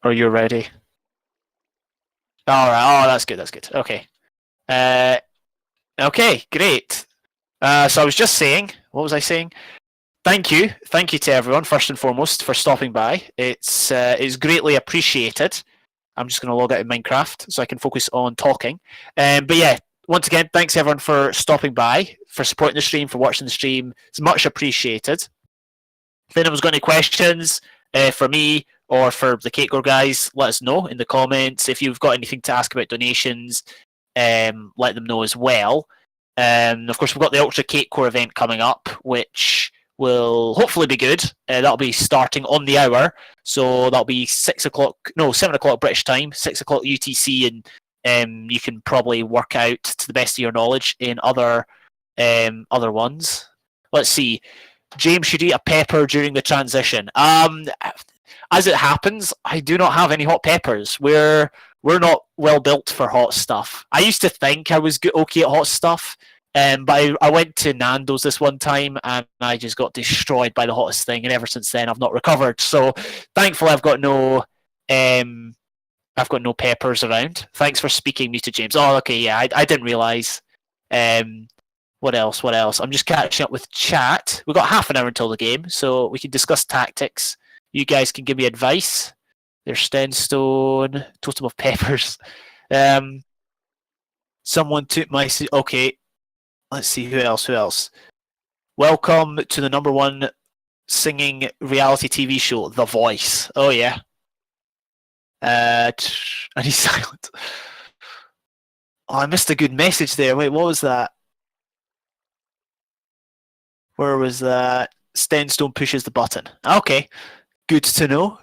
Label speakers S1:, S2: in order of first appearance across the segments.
S1: Or you're ready? All right. Oh, that's good. That's good. Okay. Uh, okay. Great. So I was just saying. What was I saying? Thank you to everyone first and foremost for stopping by. It's greatly appreciated. I'm just going to log out of Minecraft so I can focus on talking. But yeah, once again, thanks everyone for stopping by, for supporting the stream, for watching the stream. It's much appreciated. If anyone's got any questions for me or for the Cakecore guys, let us know in the comments. If you've got anything to ask about donations, let them know as well. Of course, we've got the Ultra Cakecore event coming up, which will hopefully be good. That'll be starting on the hour, so that'll be 7 o'clock British time, 6 o'clock UTC, and you can probably work out to the best of your knowledge in other ones. Let's see. James should eat a pepper during the transition. As it happens, I do not have any hot peppers. We're not well built for hot stuff. I used to think I was okay at hot stuff, but I went to Nando's this one time and I just got destroyed by the hottest thing, and ever since then I've not recovered. So thankfully I've got no peppers around. Thanks for speaking me to James. Oh, okay, yeah, I didn't realise. What else? I'm just catching up with chat. We've got half an hour until the game, so we can discuss tactics. You guys can give me advice. There's Stenstone, Totem of Peppers. Someone took my... Okay, let's see, who else? Welcome to the #1 singing reality TV show, The Voice. Oh, yeah. And he's silent. Oh, I missed a good message there. Wait, what was that? Where was that? Stenstone pushes the button. Okay. Good to know.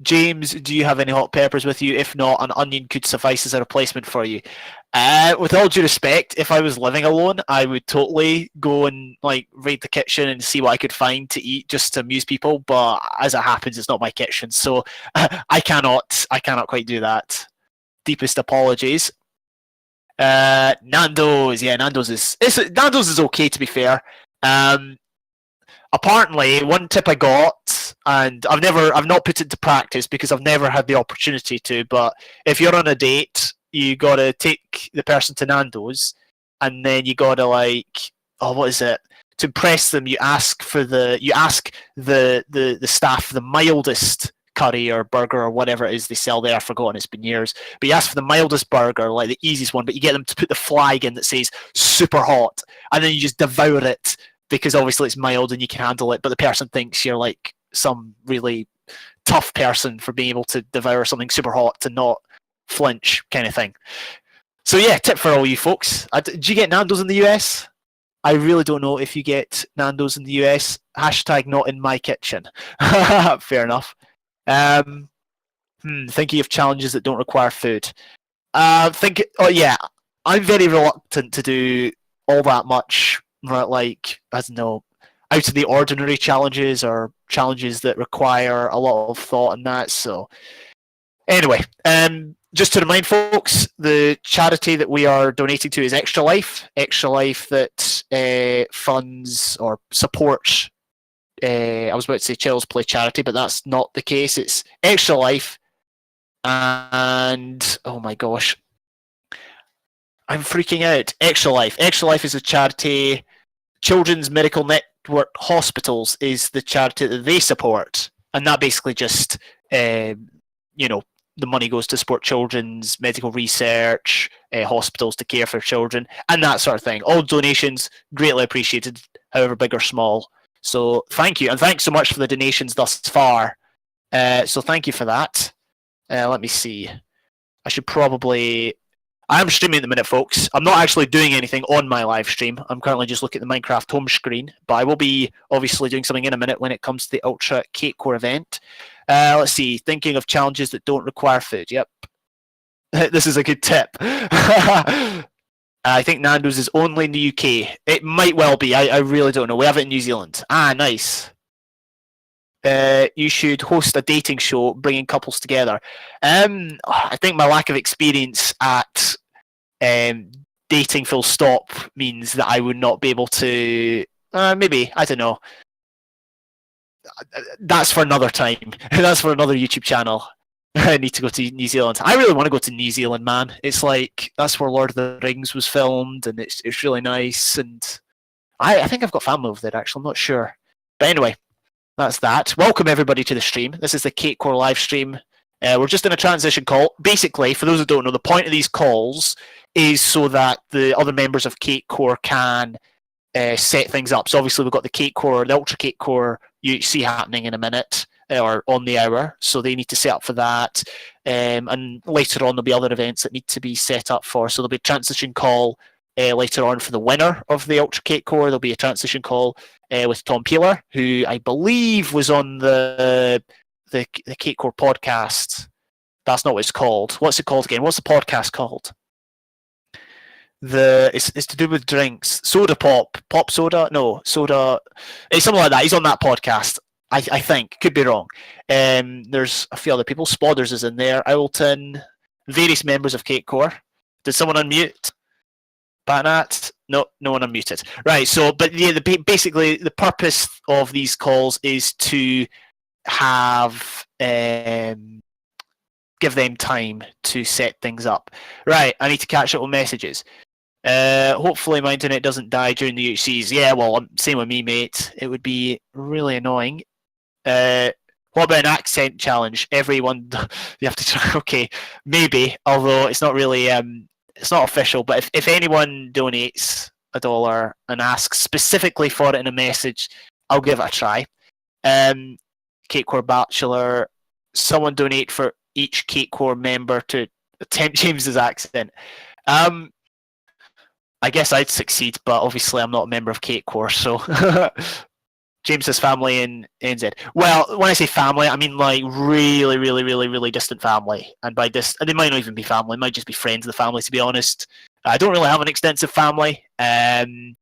S1: James, do you have any hot peppers with you? If not, an onion could suffice as a replacement for you. With all due respect, if I was living alone, I would totally go and raid the kitchen and see what I could find to eat just to amuse people. But as it happens, it's not my kitchen, so I cannot quite do that. Deepest apologies. Nando's, yeah, Nando's is okay, to be fair. Apparently, one tip I got, and I've not put it into practice because I've never had the opportunity to, but if you're on a date, you gotta take the person to Nando's, and then you gotta what is it? To impress them, you ask the staff the mildest curry or burger or whatever it is they sell there. I've forgotten, it's been years. But you ask for the mildest burger, like the easiest one, but you get them to put the flag in that says super hot, and then you just devour it because obviously it's mild and you can handle it, but the person thinks you're like some really tough person for being able to devour something super hot and not flinch, kind of thing. So yeah, tip for all you folks. Do you get Nando's in the US? I really don't know if you get Nando's in the US. Hashtag not in my kitchen. Fair enough. Thinking of challenges that don't require food. I'm very reluctant to do all that much, I don't know, out of the ordinary challenges or challenges that require a lot of thought and that. So anyway, just to remind folks, the charity that we are donating to is Extra Life. Extra Life that funds or supports. I was about to say Child's Play charity, but that's not the case. It's Extra Life, and oh my gosh, I'm freaking out. Extra Life. Extra Life is a charity. Children's Medical Network Hospitals is the charity that they support, and that basically just, the money goes to support children's medical research, hospitals to care for children, and that sort of thing. All donations greatly appreciated, however big or small. So thank you, and thanks so much for the donations thus far. So thank you for that. Let me see. I am streaming at the minute, folks. I'm not actually doing anything on my live stream. I'm currently just looking at the Minecraft home screen, but I will be obviously doing something in a minute when it comes to the Ultra Cakecore event. Let's see. Thinking of challenges that don't require food. Yep. This is a good tip. I think Nando's is only in the UK. It might well be. I really don't know. We have it in New Zealand. Nice. You should host a dating show bringing couples together. I think my lack of experience at dating full stop means that I would not be able to... maybe. I don't know. that's for another time. That's for another YouTube channel. I need to go to New Zealand. I really want to go to New Zealand, man. It's like that's where Lord of the Rings was filmed, and it's really nice. And I think I've got family over there. Actually, I'm not sure. But anyway, that's that. Welcome everybody to the stream. This is the Cakecore live stream. We're just in a transition call. Basically, for those who don't know, the point of these calls is so that the other members of Cakecore can set things up. So obviously we've got the Cakecore, the Ultra Cakecore UHC happening in a minute or on the hour. So they need to set up for that. And later on there'll be other events that need to be set up for. So there'll be a transition call later on for the winner of the Ultra Cakecore. There'll be a transition call with Tom Peeler, who I believe was on the Cakecore podcast. That's not what it's called. What's it called again? What's the podcast called? It's to do with drinks. Soda pop soda. No, soda. It's something like that. He's on that podcast. I think, could be wrong. There's a few other people. Spodders is in there. Owlton, various members of Cakecore. Did someone unmute? Batnat? No one unmuted. Right. So, but yeah, basically the purpose of these calls is to have give them time to set things up. Right. I need to catch up with messages. Hopefully my internet doesn't die during the UHCs. Yeah, well, same with me, mate. It would be really annoying. What about an accent challenge? Everyone, you have to try. Okay, maybe. Although it's not really, it's not official. But if anyone donates $1 and asks specifically for it in a message, I'll give it a try. Cakecore Bachelor, someone donate for each Cakecore member to attempt James's accent. I guess I'd succeed, but obviously I'm not a member of Cakecore, so James's family in NZ. Well, when I say family, I mean like really, really, really, really distant family. And by this, and they might not even be family, it might just be friends of the family, to be honest. I don't really have an extensive family. Let me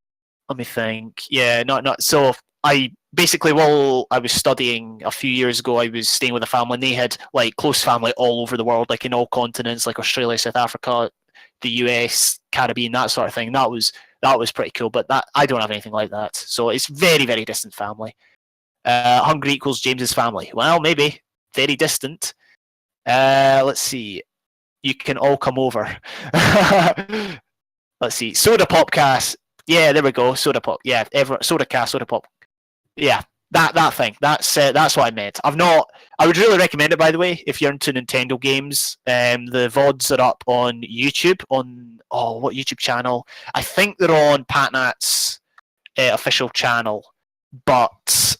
S1: think. Yeah, not so. I basically, while I was studying a few years ago, I was staying with a family, and they had like close family all over the world, like in all continents, like Australia, South Africa, the US, Caribbean, that sort of thing. That was pretty cool, but that I don't have anything like that. So it's very, very distant family. Hungry equals James's family. Well, maybe. Very distant. Let's see. You can all come over. Let's see. Soda Popcast. Yeah, there we go. Soda Pop. Yeah, Soda Cast, Soda Pop. Yeah, that thing. That's what I meant. I would really recommend it, by the way, if you're into Nintendo games. The VODs are up on YouTube. On what YouTube channel? I think they're on Patnat's official channel, but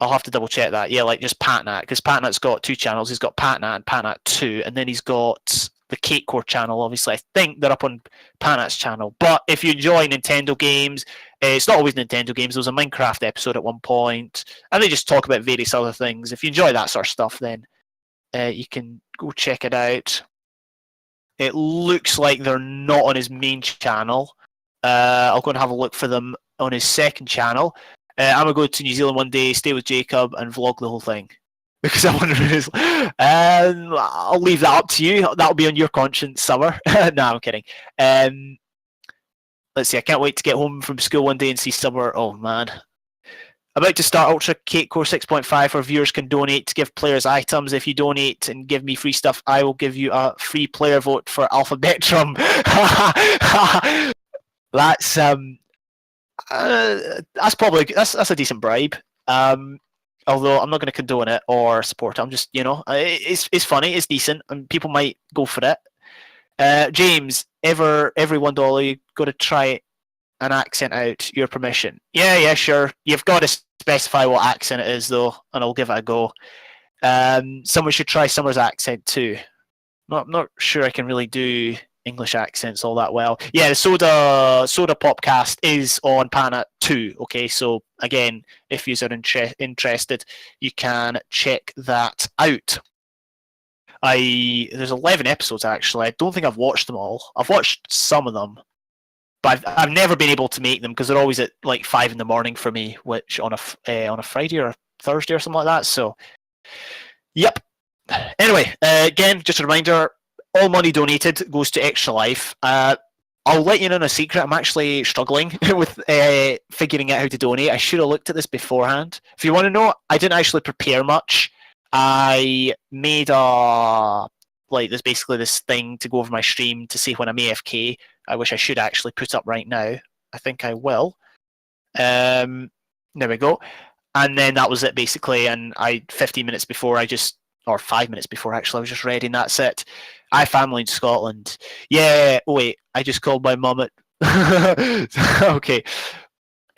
S1: I'll have to double check that. Yeah, like just Patnat, because Patnat's got two channels. He's got Patnat and Patnat 2, and then he's got the Cakecore channel. Obviously, I think they're up on Patnat's channel. But if you enjoy Nintendo games, it's not always Nintendo games. There was a Minecraft episode at one point, and they just talk about various other things. If you enjoy that sort of stuff, then you can go check it out. It looks like they're not on his main channel. I'll go and have a look for them on his second channel. I'm going to go to New Zealand one day, stay with Jacob, and vlog the whole thing. Because I wonder if I'll leave that up to you. That'll be on your conscience, Summer. No, I'm kidding. Let's see, I can't wait to get home from school one day and see Summer. Oh, man. About to start Ultra Cakecore 6.5 where viewers can donate to give players items. If you donate and give me free stuff, I will give you a free player vote for Alphabetrum. That's a decent bribe. Although I'm not going to condone it or support it. I'm just, it's funny, it's decent, and people might go for it. James, every $1, you've got to try an accent out. Your permission? Yeah, sure. You've got to specify what accent it is, though, and I'll give it a go. Someone should try Summer's accent too. Not sure I can really do English accents all that well. Yeah, the Soda Popcast is on Patnat 2. Okay, so again, if you are interested, you can check that out. There's 11 episodes actually. I don't think I've watched them all. I've watched some of them, but I've never been able to make them because they're always at like 5 a.m. for me, which on a Friday or Thursday or something like that. So, yep. Anyway, again, just a reminder. All money donated goes to Extra Life. I'll let you in on a secret. I'm actually struggling with figuring out how to donate. I should have looked at this beforehand. If you want to know, I didn't actually prepare much. I made there's basically this thing to go over my stream to see when I'm AFK. I wish I should actually put up right now. I think I will. There we go. And then that was it basically. And 15 minutes before, or 5 minutes before actually, I was just ready, and that's it. I have family in Scotland. Yeah, wait, I just called my mum at. Okay.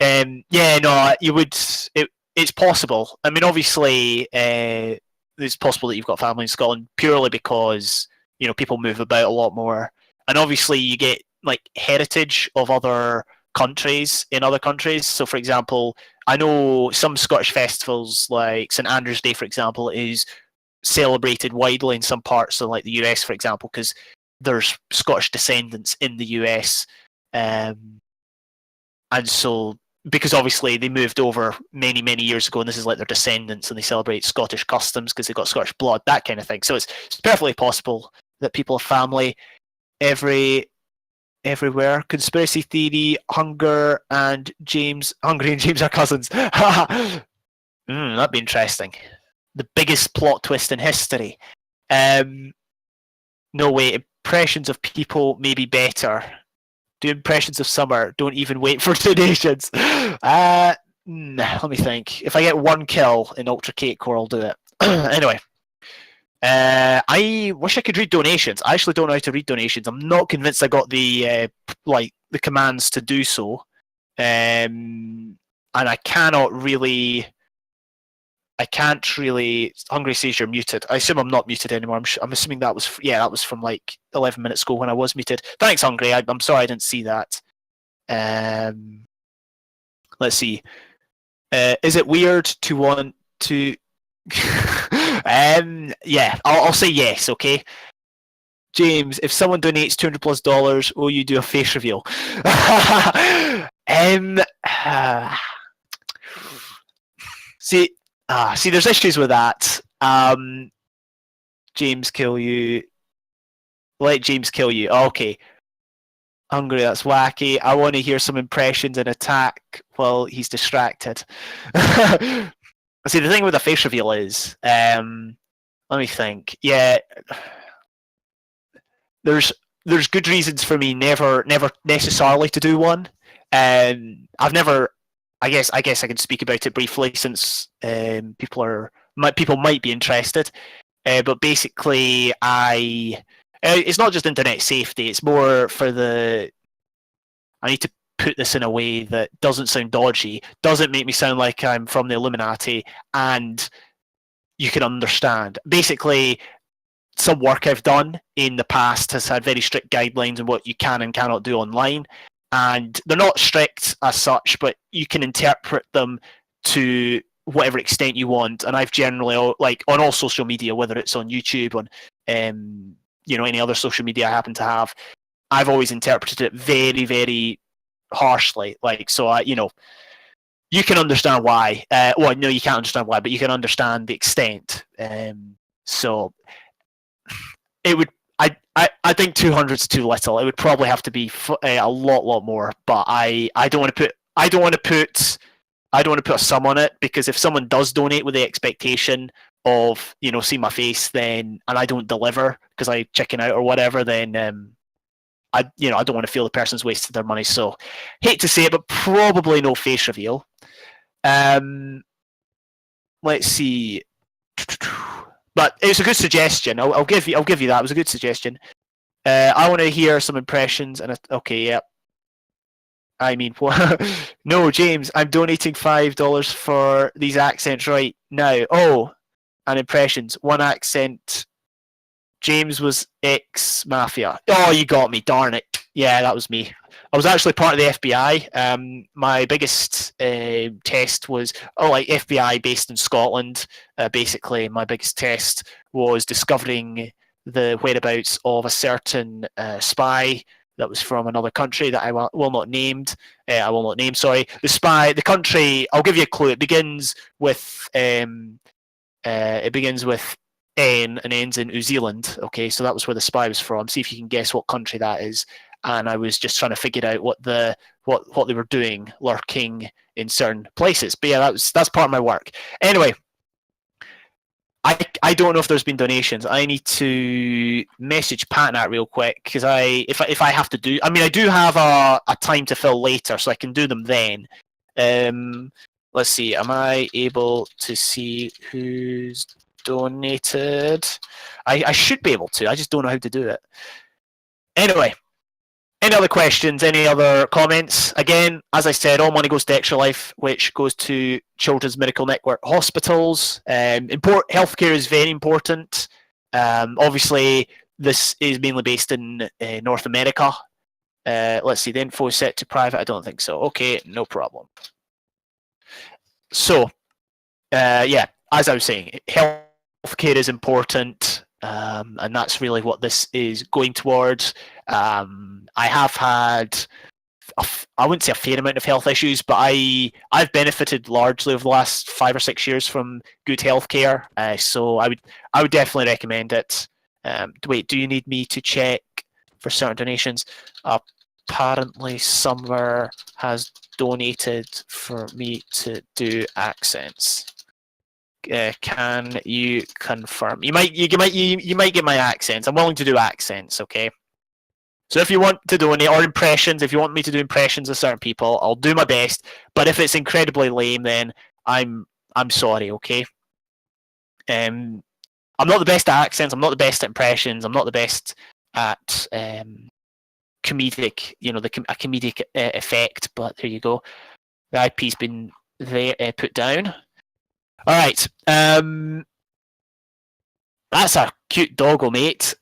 S1: Yeah, no, you would. It's possible. I mean, obviously, it's possible that you've got family in Scotland purely because people move about a lot more, and obviously you get like heritage of other countries in other countries. So, for example, I know some Scottish festivals, like St Andrew's Day, for example, is celebrated widely in some parts of like the US, for example, because there's Scottish descendants in the US, and so because obviously they moved over many years ago, and this is like their descendants, and they celebrate Scottish customs because they've got Scottish blood, that kind of thing. So it's perfectly possible that people have family everywhere. Conspiracy theory: Hungry and James are cousins. That'd be interesting. The biggest plot twist in history. No way. Impressions of people may be better. Do impressions of summer. Don't even wait for donations. Let me think. If I get 1 kill in Ultra Cakecore, I'll do it. Anyway. I wish I could read donations. I actually don't know how to read donations. I'm not convinced I got the commands to do so. And I can't really. Hungry says you're muted. I assume I'm not muted anymore. I'm assuming that was from like 11 minutes ago when I was muted. Thanks, Hungry. I'm sorry I didn't see that. Let's see. Is it weird to want to? Yeah, I'll say yes. Okay. James, if someone donates $200+, will you do a face reveal? See, there's issues with that. James kill you. Let James kill you. Okay. Hungry, that's wacky. I want to hear some impressions and attack while he's distracted. See, the thing with a face reveal is, let me think. Yeah, there's good reasons for me never necessarily to do one. I've never. I guess I can speak about it briefly since people might be interested. But basically, it's not just internet safety. It's more for I need to put this in a way that doesn't sound dodgy, doesn't make me sound like I'm from the Illuminati, and you can understand. Basically, some work I've done in the past has had very strict guidelines on what you can and cannot do online. And they're not strict as such, but you can interpret them to whatever extent you want. And I've generally, like on all social media, whether it's on YouTube, on any other social media I happen to have, I've always interpreted it very, very harshly. Like, so you can understand why. Well, no, you can't understand why, but you can understand the extent. So it would. I think 200 is too little. It would probably have to be a lot more. But I don't want to put a sum on it, because if someone does donate with the expectation of see my face, then and I don't deliver because I chicken out or whatever, then I don't want to feel the person's wasted their money. So hate to say it, but probably no face reveal. Let's see. But it's a good suggestion. I'll give you that. It was a good suggestion. I want to hear some impressions. And okay, yeah. I mean, what? No, James, I'm donating $5 for these accents right now. Oh, and impressions. One accent. James was ex-mafia. Oh, you got me. Darn it. Yeah, that was me. I was actually part of the FBI. My biggest test was, FBI based in Scotland. Basically, my biggest test was discovering the whereabouts of a certain spy that was from another country that I will not name. The country. I'll give you a clue. It begins with N and ends in New Zealand. Okay, so that was where the spy was from. See if you can guess what country that is. and I was just trying to figure out what they were doing, lurking in certain places. But yeah, that's part of my work. Anyway, I don't know if there's been donations. I need to message Patnat real quick because if I have to do, I mean, I do have a time to fill later, so I can do them then. Let's see. Am I able to see who's donated? I should be able to. I just don't know how to do it. Anyway, any other questions? Any other comments? Again, as I said, all money goes to Extra Life, which goes to Children's Miracle Network hospitals. Healthcare is very important. Obviously, this is mainly based in North America. Let's see, the info is set to private. I don't think so. Okay, no problem. So, yeah, as I was saying, healthcare is important. And that's really what this is going towards. I have had, I wouldn't say a fair amount of health issues, but I've benefited largely over the last 5 or 6 years from good healthcare. So I would definitely recommend it. Wait, do you need me to check for certain donations? Apparently, Summer has donated for me to do accents. Can you confirm? You might get my accents. I'm willing to do accents, okay? So if you want to donate, or impressions, if you want me to do impressions of certain people, I'll do my best. But if it's incredibly lame, then I'm sorry, okay? I'm not the best at accents. I'm not the best at impressions. I'm not the best at comedic, a comedic effect. But there you go. The IP's been there put down. All right. That's a cute doggo, mate.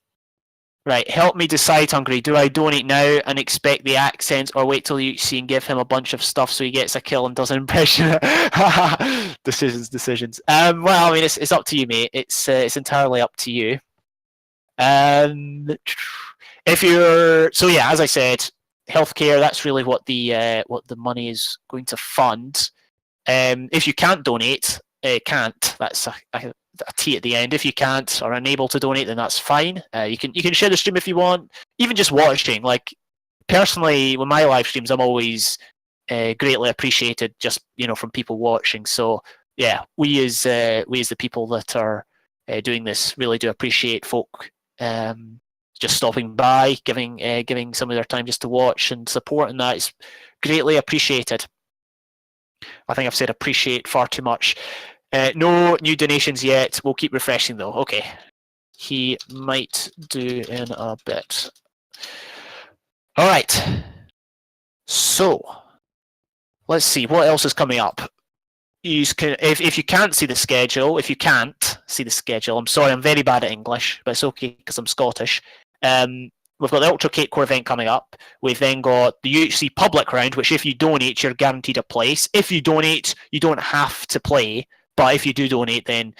S1: Right, help me decide, Hungry. Do I donate now and expect the accents, or wait till you see and give him a bunch of stuff so he gets a kill and does an impression? Decisions. Well, I mean, it's up to you, mate. It's entirely up to you. If you're yeah, as I said, healthcare. That's really what the money is going to fund. If you can't donate, can't. That's a T at the end. If you can't or unable to donate, then that's fine. You can share the stream if you want. Even just watching. Like personally, with my live streams, I'm always greatly appreciated. Just from people watching. So yeah, we as the people that are doing this really do appreciate folk just stopping by, giving some of their time just to watch and support, and that is greatly appreciated. I think I've said appreciate far too much. No new donations yet. We'll keep refreshing though. Okay. He might do in a bit. All right. So, let's see. What else is coming up? If you can't see the schedule, I'm sorry, I'm very bad at English, but it's okay because I'm Scottish. We've got the Ultra Cakecore event coming up. We've then got the UHC public round, which if you donate, you're guaranteed a place. If you donate, you don't have to play, but if you do donate, then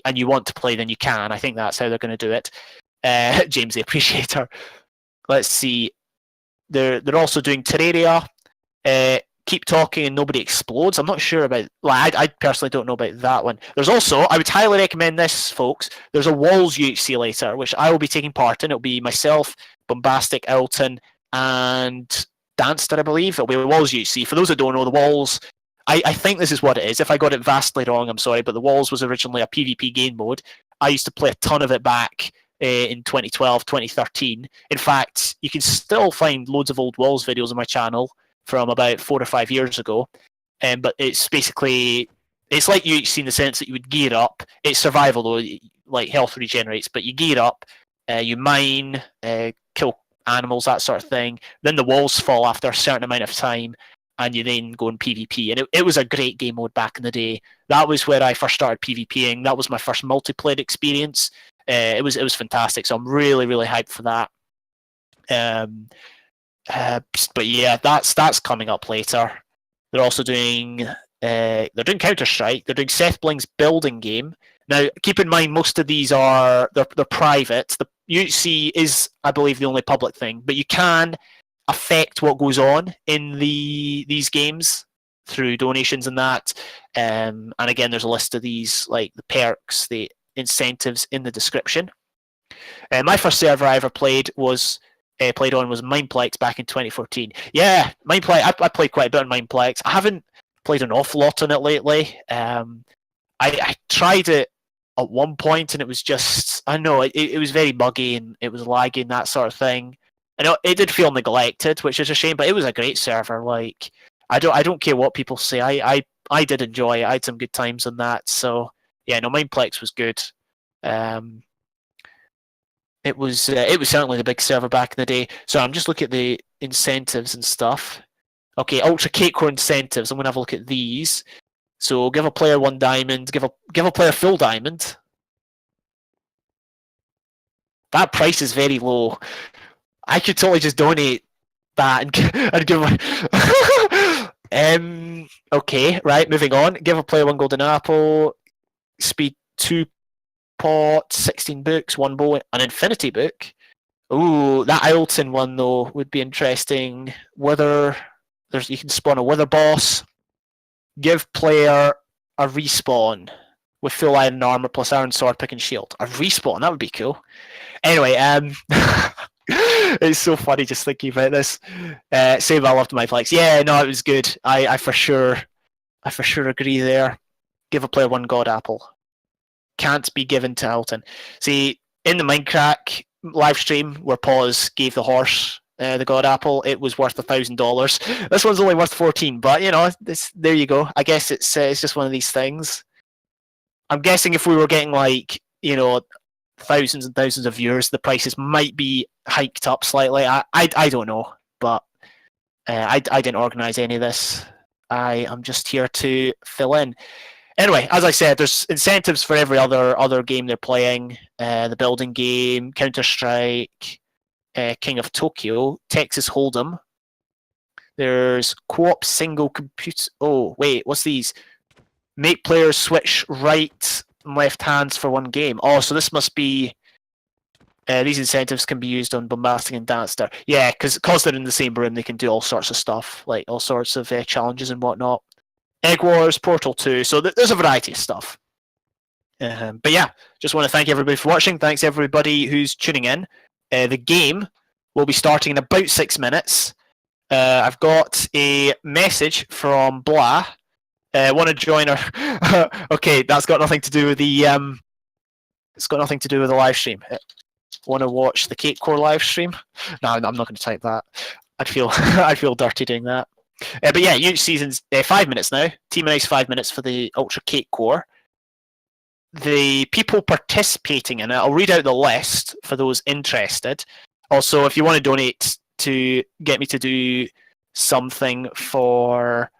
S1: and you want to play, then you can. I think that's how they're going to do it. James the Appreciator. Let's see. They're also doing Terraria. Keep Talking and Nobody Explodes. I'm not sure about. I personally don't know about that one. There's also, I would highly recommend this, folks. There's a Walls UHC later, which I will be taking part in. It'll be myself, Bombastic, Elton, and Danster, I believe. It'll be a Walls UHC. For those that don't know, the Walls, I think this is what it is. If I got it vastly wrong, I'm sorry, but the Walls was originally a PvP game mode. I used to play a ton of it back in 2012, 2013. In fact, you can still find loads of old Walls videos on my channel from about 4 or 5 years ago, but it's basically, it's like UHC in the sense that you would gear up. It's survival though, like health regenerates, but you gear up, you mine, kill animals, that sort of thing. Then the walls fall after a certain amount of time, and you then go in PvP. And it was a great game mode back in the day. That was where I first started PvPing. That was my first multiplayer experience. It was fantastic. So I'm really, really hyped for that. But yeah, that's coming up later. They're also doing Counter-Strike. They're doing Seth Bling's building game. Now, keep in mind, most of these they're private. The UHC is, I believe, the only public thing, but you can affect what goes on in these games through donations and that. And again, there's a list of these, like the perks, the incentives in the description. My first server I ever played was played on was Mindplex back in 2014. Yeah, Mindplex. I played quite a bit on Mindplex. I haven't played an awful lot on it lately. I tried it at one point, and it was just, I don't know, it was very buggy and it was lagging, that sort of thing. I know it did feel neglected, which is a shame, but it was a great server. Like, I don't care what people say. I did enjoy it. I had some good times on that. So yeah, no, Mindplex was good. It was certainly the big server back in the day. So I'm just looking at the incentives and stuff. Okay, Ultra Cakecore incentives. I'm gonna have a look at these. So give a player 1 diamond, give a player full diamond. That price is very low. I could totally just donate that and give okay, right, moving on. Give a player 1 golden apple, speed 2 pot, 16 books, 1 bow, an infinity book. Ooh, that Ileton one though would be interesting. Wither, you can spawn a Wither boss. Give player a respawn with full iron armor plus iron sword, pick and shield. A respawn, that would be cool. Anyway, it's so funny just thinking about this. Save I loved Mindplex. Yeah, no, it was good. I for sure agree there. Give a player 1 god apple. Can't be given to Alton. See, in the Minecraft live stream where Paws gave the horse the god apple, it was worth $1,000. This one's only worth 14, but you know, there you go. I guess it's just one of these things. I'm guessing if we were getting like, you know, thousands and thousands of viewers, the prices might be hiked up slightly. I don't know, but I didn't organise any of this. I am just here to fill in. Anyway, as I said, there's incentives for every other game they're playing. The building game, Counter-Strike, King of Tokyo, Texas Hold'em. There's co-op single computer. Oh, wait, what's these? Make players switch right and left hands for one game. Oh, so this must be... these incentives can be used on Bombastic and Dancer. Yeah, because they're in the same room, they can do all sorts of stuff, like all sorts of challenges and whatnot. Egg Wars, Portal 2, so there's a variety of stuff. But yeah, just want to thank everybody for watching. Thanks everybody who's tuning in. The game will be starting in about 6 minutes. I've got a message from Blah. Want to join our... Okay, that's got nothing to do with the... It's got nothing to do with the live stream. Want to watch the Cakecore live stream? No, I'm not going to type that. I'd feel dirty doing that. But yeah, each season's 5 minutes now. Team Ice 5 minutes for the Ultra Cakecore. The people participating in it, I'll read out the list for those interested. Also, if you want to donate to get me to do something for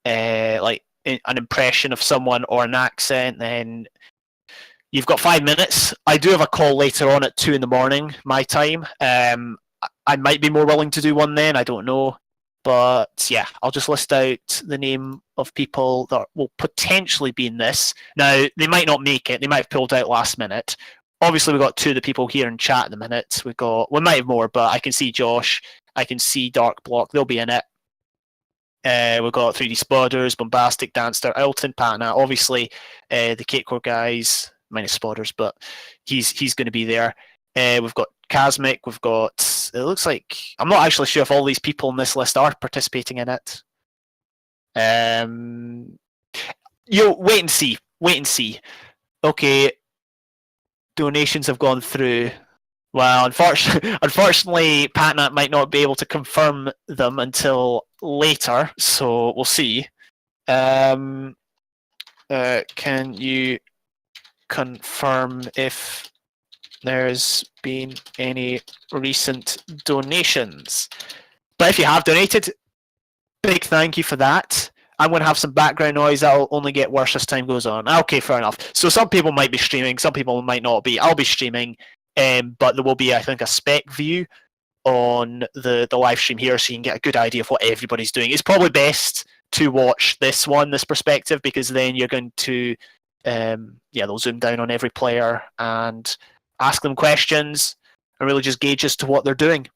S1: like an impression of someone or an accent, then you've got 5 minutes. I do have a call later on at 2 in the morning, my time. I might be more willing to do one then, I don't know. But yeah, I'll just list out the name of people that will potentially be in this. Now, they might not make it. They might have pulled out last minute. Obviously, we've got 2 of the people here in chat at the minute. We might have more, but I can see Josh. I can see Dark Block. They'll be in it. We've got 3D Spotters, Bombastic, Danster, Elton, Patna. Obviously, the Cakecore guys, minus Spotters, but he's going to be there. We've got Casmic, we've got... It looks like... I'm not actually sure if all these people on this list are participating in it. Wait and see. Wait and see. Okay. Donations have gone through. Well, unfortunately, Patnat might not be able to confirm them until later, so we'll see. Can you confirm if there's been any recent donations? But if you have donated, big thank you for that. I'm going to have some background noise that'll only get worse as time goes on. Okay, fair enough. So some people might be streaming, some people might not be. I'll be streaming, but there will be, I think, a spec view on the live stream here, so you can get a good idea of what everybody's doing. It's probably best to watch this perspective, because then you're going to, they'll zoom down on every player and ask them questions and really just gauge as to what they're doing.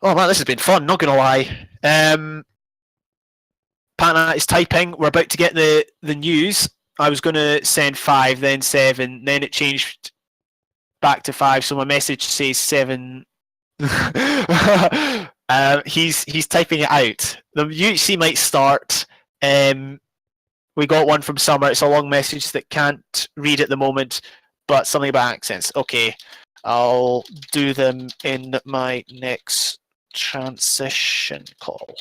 S1: Oh man, this has been fun, not gonna lie. Patna is typing. We're about to get the news. I was going to send 5, then 7, then it changed back to 5, so my message says 7 He's typing it out. The UHC might start. We got one from Summer. It's a long message that can't read at the moment, but something about accents. Okay, I'll do them in my next transition call.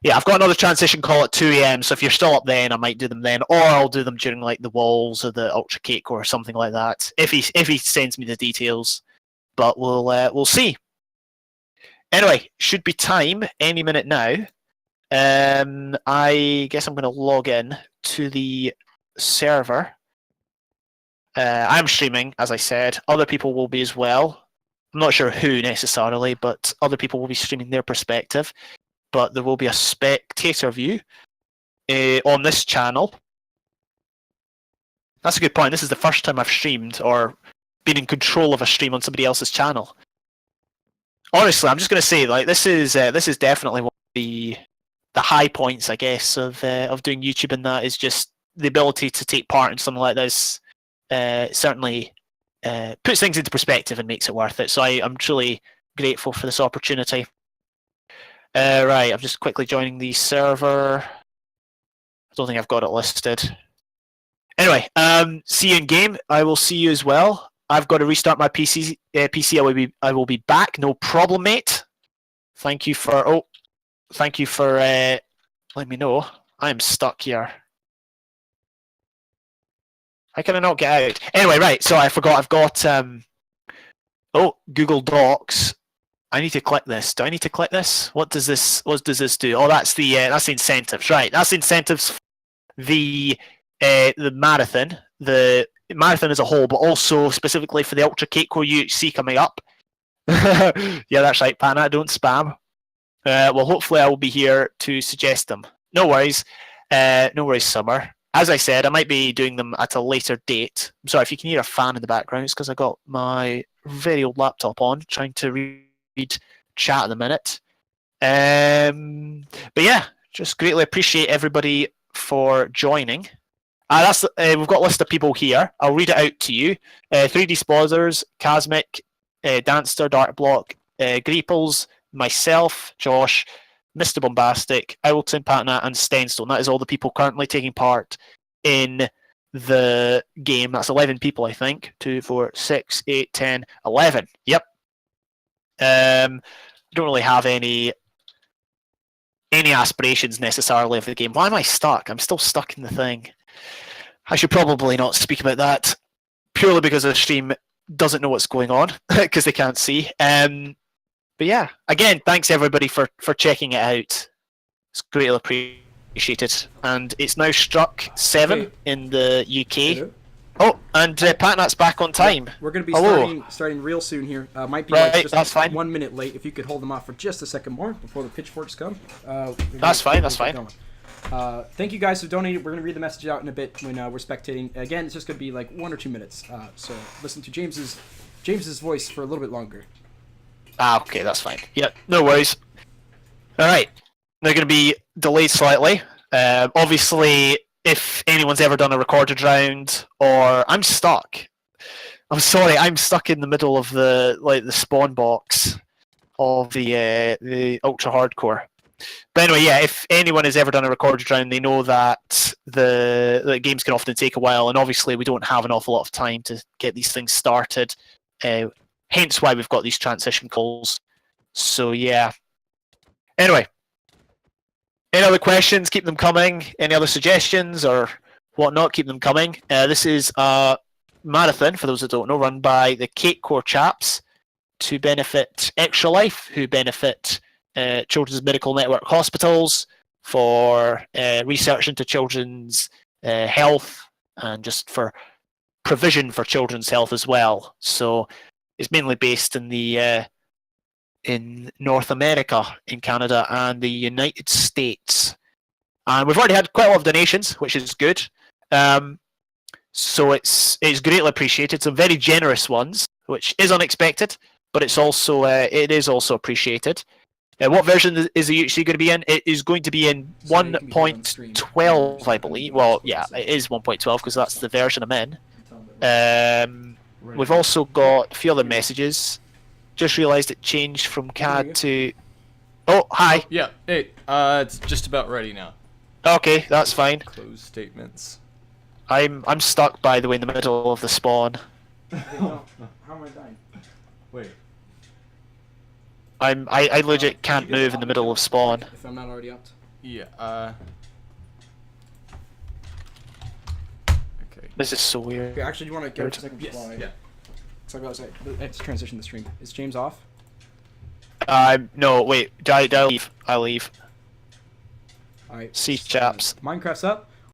S1: Yeah, I've got another transition call at 2 a.m. So if you're still up then, I might do them then, or I'll do them during like the walls or the Ultra Cakecore or something like that. If he sends me the details, but we'll see. Anyway, should be time any minute now. I guess I'm going to log in to the server. I'm streaming, as I said. Other people will be as well. I'm not sure who necessarily, but other people will be streaming their perspective. But there will be a spectator view on this channel. That's a good point. This is the first time I've streamed or been in control of a stream on somebody else's channel. Honestly, I'm just going to say, like, this is definitely one of the high points, I guess, of doing YouTube, and that is just the ability to take part in something like this. Certainly puts things into perspective and makes it worth it. So I'm truly grateful for this opportunity. Right, I'm just quickly joining the server. I don't think I've got it listed. Anyway, see you in game. I will see you as well. I've got to restart my PC. I will be back. No problem, mate. Thank you for letting me know. I'm stuck here. How can I not get out? Anyway, right. So I forgot. I've got Google Docs. I need to click this. Do I need to click this? What does this do? Oh, that's the incentives. Right. That's the incentives. The marathon. The marathon as a whole, but also specifically for the Ultra Cakecore UHC coming up. Yeah, that's right, Pana. Don't spam. Well, hopefully I will be here to suggest them. No worries. No worries, Summer. As I said, I might be doing them at a later date. I'm sorry if you can hear a fan in the background. It's because I got my very old laptop on, trying to read chat at the minute. But yeah, just greatly appreciate everybody for joining. We've got a list of people here. I'll read it out to you. 3D Spoilers, Casmic, Danster, Darkblock, Greeples, myself, Josh, Mr. Bombastic, Owlton, Patna, and Stenstone. That is all the people currently taking part in the game. That's 11 people, I think. 2, 4, 6, 8, 10, 11. Yep. Don't really have any aspirations necessarily of the game. Why am I stuck? I'm still stuck in the thing. I should probably not speak about that, purely because the stream doesn't know what's going on, because they can't see. But yeah, again, thanks everybody for checking it out. It's greatly appreciated. And it's now struck 7 in the UK. Hello. Oh, and Patnat's back on time.
S2: Yeah, we're going to be starting real soon here. Might be just
S1: that's fine.
S2: 1 minute late. If you could hold them off for just a second more before the pitchforks come.
S1: That's fine.
S2: Thank you guys who donated. We're going to read the message out in a bit when we're spectating. Again, it's just going to be like 1 or 2 minutes. So listen to James's voice for a little bit longer.
S1: Okay, that's fine. Yep, no worries. All right, they're going to be delayed slightly. Obviously, if anyone's ever done a recorded round, or I'm stuck. I'm sorry, I'm stuck in the middle of the spawn box of the ultra hardcore. But anyway, yeah, if anyone has ever done a recorded round, they know that the games can often take a while, and obviously we don't have an awful lot of time to get these things started. Hence why we've got these transition calls. So yeah. Anyway, any other questions? Keep them coming. Any other suggestions or whatnot? Keep them coming. This is a marathon, for those that don't know, run by the Cakecore chaps to benefit Extra Life, who benefit Children's Medical Network hospitals for research into children's health and just for provision for children's health as well. So it's mainly based in the in North America, in Canada and the United States. And we've already had quite a lot of donations, which is good. So it's greatly appreciated. Some very generous ones, which is unexpected, but it's also it is also appreciated. What version is the UHC going to be in? It is going to be in 1.12, I believe. Well, yeah, it is 1.12 because that's the version I'm in. We've also got a few other messages. just realised it changed from
S2: There you
S1: CAD to. Oh, hi.
S3: Yeah. Hey. It's just about ready now.
S1: Okay, that's fine.
S3: Close statements.
S1: I'm stuck, by the way, in the middle of the spawn.
S2: How am I dying?
S3: Wait.
S1: I legit can't move in the middle of spawn.
S2: If I'm not already up.
S3: Yeah. Okay.
S1: This is so weird.
S2: Okay, actually, do you want to get a second?
S3: Yes.
S2: While I-
S3: Yeah.
S2: So I gotta say, let's transition the stream. Is James off?
S1: No, wait. I'll leave. I'll leave.
S2: Alright.
S1: See chaps.
S2: Minecraft's up.